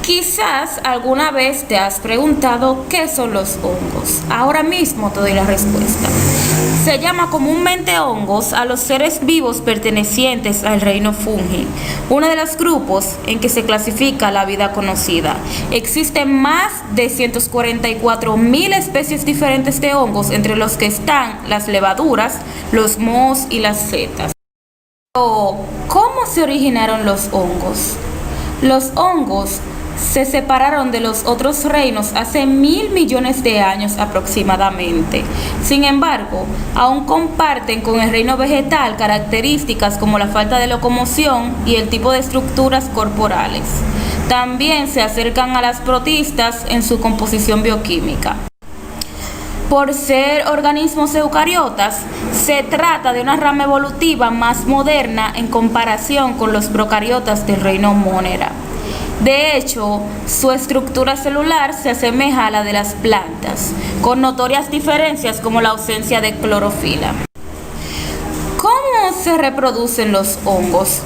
Quizás alguna vez te has preguntado qué son los hongos. Ahora mismo te doy la respuesta. Se llama comúnmente hongos a los seres vivos pertenecientes al reino fungi, uno de los grupos en que se clasifica la vida conocida. Existen más de 144.000 especies diferentes de hongos, entre los que están las levaduras, los mohos y las setas. ¿Cómo se originaron los hongos? Los hongos se separaron de los otros reinos hace 1.000 millones de años aproximadamente. Sin embargo, aún comparten con el reino vegetal características como la falta de locomoción y el tipo de estructuras corporales. También se acercan a las protistas en su composición bioquímica. Por ser organismos eucariotas, se trata de una rama evolutiva más moderna en comparación con los procariotas del reino Monera. De hecho, su estructura celular se asemeja a la de las plantas, con notorias diferencias como la ausencia de clorofila. ¿Cómo se reproducen los hongos?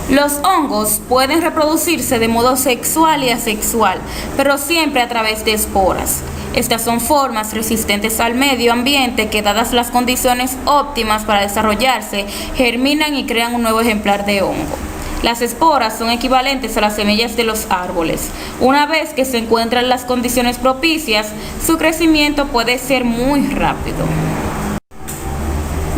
Los hongos pueden reproducirse de modo sexual y asexual, pero siempre a través de esporas. Estas son formas resistentes al medio ambiente que, dadas las condiciones óptimas para desarrollarse, germinan y crean un nuevo ejemplar de hongo. Las esporas son equivalentes a las semillas de los árboles. Una vez que se encuentran las condiciones propicias, su crecimiento puede ser muy rápido.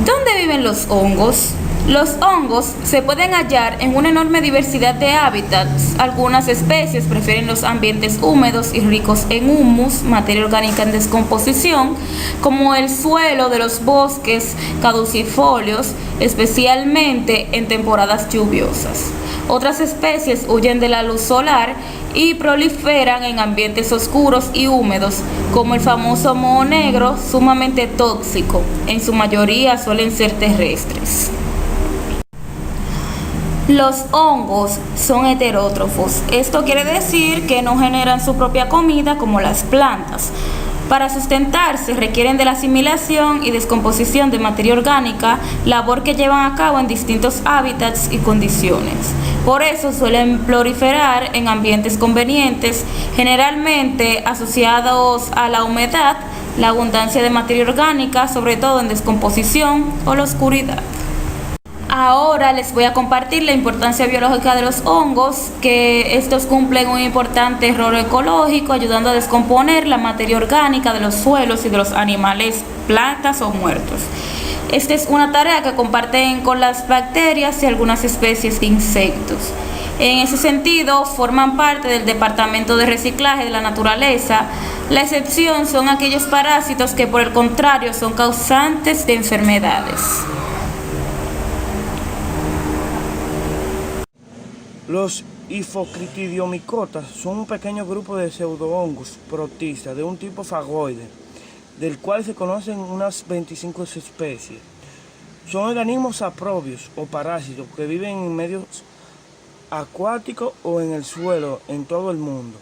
¿Dónde viven los hongos? Los hongos se pueden hallar en una enorme diversidad de hábitats. Algunas especies prefieren los ambientes húmedos y ricos en humus, materia orgánica en descomposición, como el suelo de los bosques caducifolios, especialmente en temporadas lluviosas. Otras especies huyen de la luz solar y proliferan en ambientes oscuros y húmedos, como el famoso moho negro, sumamente tóxico. En su mayoría suelen ser terrestres. Los hongos son heterótrofos. Esto quiere decir que no generan su propia comida como las plantas. Para sustentarse requieren de la asimilación y descomposición de materia orgánica, labor que llevan a cabo en distintos hábitats y condiciones. Por eso suelen proliferar en ambientes convenientes, generalmente asociados a la humedad, la abundancia de materia orgánica, sobre todo en descomposición, o la oscuridad. Ahora les voy a compartir la importancia biológica de los hongos, que estos cumplen un importante rol ecológico, ayudando a descomponer la materia orgánica de los suelos y de los animales, plantas o muertos. Esta es una tarea que comparten con las bacterias y algunas especies de insectos. En ese sentido, forman parte del departamento de reciclaje de la naturaleza. La excepción son aquellos parásitos que, por el contrario, son causantes de enfermedades. Los Hipocritidiomycotas son un pequeño grupo de pseudohongos protistas de un tipo fagoide, del cual se conocen unas 25 especies. Son organismos saprobios o parásitos que viven en medios acuáticos o en el suelo en todo el mundo.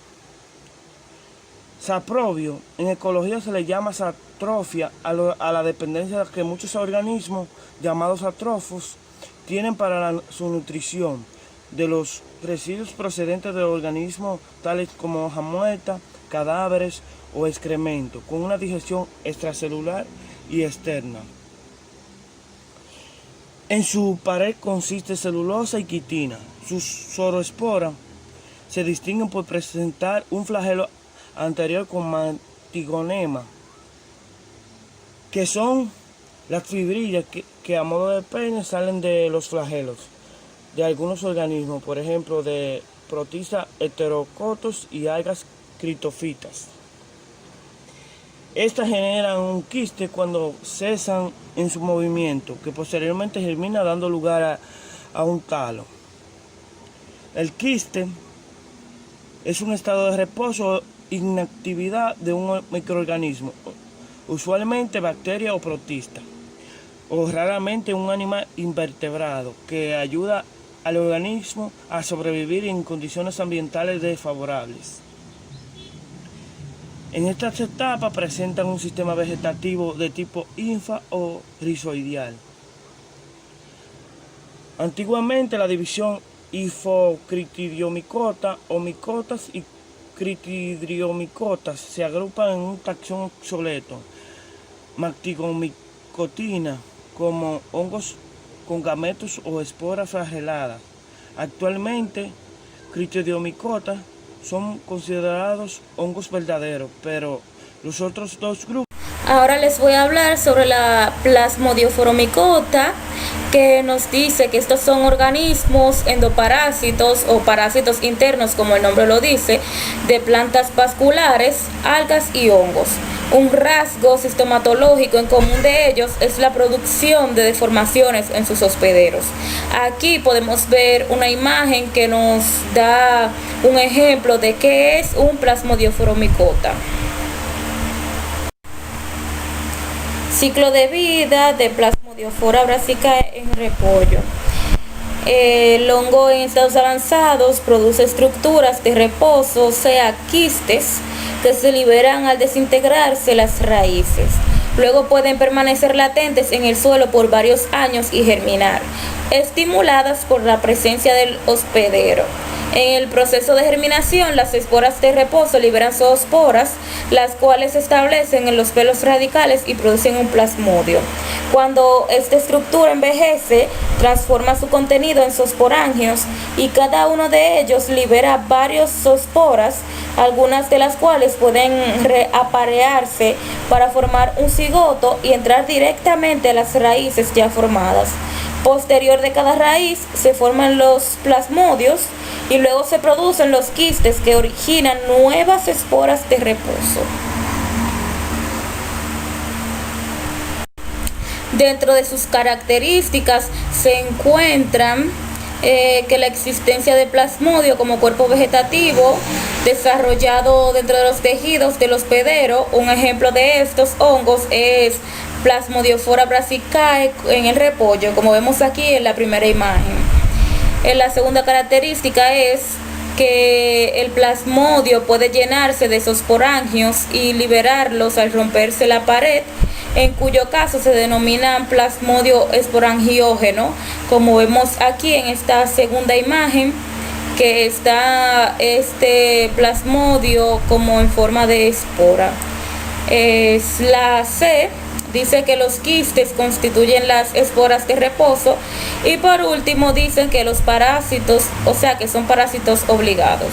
Saprobio en ecología se le llama satrofia a la dependencia que muchos organismos llamados atrófos tienen para su nutrición de los residuos procedentes de organismos tales como hoja muerta, cadáveres o excremento, con una digestión extracelular y externa. En su pared consiste celulosa y quitina. Sus zoosporas se distinguen por presentar un flagelo anterior con mantigonema, que son las fibrillas que a modo de pene salen de los flagelos de algunos organismos, por ejemplo de protistas heterocotos y algas critófitas. Estas generan un quiste cuando cesan en su movimiento, que posteriormente germina dando lugar a un talo. El quiste es un estado de reposo o inactividad de un microorganismo, usualmente bacteria o protista, o raramente un animal invertebrado, que ayuda al organismo a sobrevivir en condiciones ambientales desfavorables. En estas etapas presentan un sistema vegetativo de tipo infa o rizoidal. Antiguamente la división Hipocritidiomycota o micotas y critidiomicotas se agrupan en un taxón obsoleto, Mactigomicotina, como hongos con gametos o esporas flageladas. Actualmente, critidiomicotas son considerados hongos verdaderos, pero los otros dos grupos. Ahora les voy a hablar sobre la Plasmodiophoramicota, que nos dice que estos son organismos endoparásitos o parásitos internos, como el nombre lo dice, de plantas vasculares, algas y hongos. Un rasgo sistematológico en común de ellos es la producción de deformaciones en sus hospederos. Aquí podemos ver una imagen que nos da un ejemplo de qué es un Plasmodiophoramicota. Ciclo de vida de Plasmodiophoras brassicae en repollo. El hongo en estados avanzados produce estructuras de reposo, o sea, quistes, que se liberan al desintegrarse las raíces. Luego pueden permanecer latentes en el suelo por varios años y germinar, estimuladas por la presencia del hospedero. En el proceso de germinación, las esporas de reposo liberan zoosporas, las cuales se establecen en los pelos radicales y producen un plasmodio. Cuando esta estructura envejece, transforma su contenido en zoosporangios y cada uno de ellos libera varios zoosporas, algunas de las cuales pueden reaparearse para formar un cigoto y entrar directamente a las raíces ya formadas. Posterior de cada raíz se forman los plasmodios y luego se producen los quistes que originan nuevas esporas de reposo. Dentro de sus características se encuentran que la existencia de plasmodio como cuerpo vegetativo desarrollado dentro de los tejidos del hospedero. Un ejemplo de estos hongos es Plasmodiophoras brassicae en el repollo, como vemos aquí en la primera imagen. La segunda característica es que el plasmodio puede llenarse de zoosporangios y liberarlos al romperse la pared, en cuyo caso se denomina plasmodio esporangiógeno, como vemos aquí en esta segunda imagen, que está este plasmodio como en forma de espora. La C dice que los quistes constituyen las esporas de reposo y por último dicen que los parásitos, o sea que son parásitos obligados.